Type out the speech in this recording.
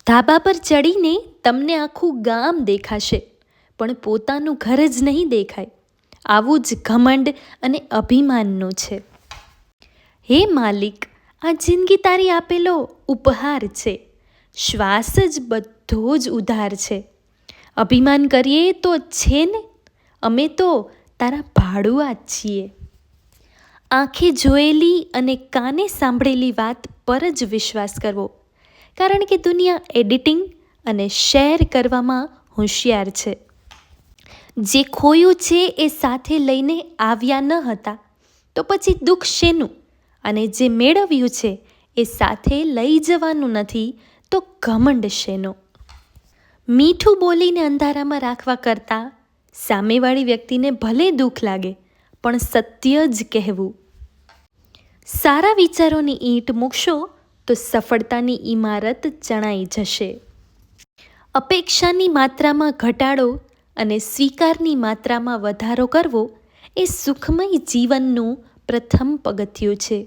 ધાબા પર ચડીને તમને આખું ગામ દેખાશે, પણ પોતાનું ઘર જ નહીં દેખાય. આવું જ ઘમંડ અને અભિમાનનું છે. હે માલિક, આ જિંદગી તારી આપેલો ઉપહાર છે. શ્વાસ જ બધો જ ઉધાર છે. અભિમાન કરીએ તો છે ને, અમે તો તારા ભાડુઆ જ છીએ. આંખે જોયેલી અને કાને સાંભળેલી વાત પર જ વિશ્વાસ કરવો, કારણ કે દુનિયા એડિટિંગ અને શેર કરવામાં હોશિયાર છે. જે ખોયું છે એ સાથે લઈને આવ્યા ન હતા, તો પછી દુઃખ શેનું? અને જે મેળવ્યું છે એ સાથે લઈ જવાનું નથી, તો ઘમંડ શેનો? મીઠું બોલીને અંધારામાં રાખવા કરતાં સામેવાળી વ્યક્તિને ભલે દુઃખ લાગે, પણ સત્ય જ કહેવું. સારા વિચારોની ઈંટ મૂકશો તો સફળતાની ઇમારત ચણાઈ જશે. અપેક્ષાની માત્રામાં ઘટાડો અને સ્વીકારની માત્રામાં વધારો કરવો એ સુખમય જીવનનું પ્રથમ પગથિયું છે.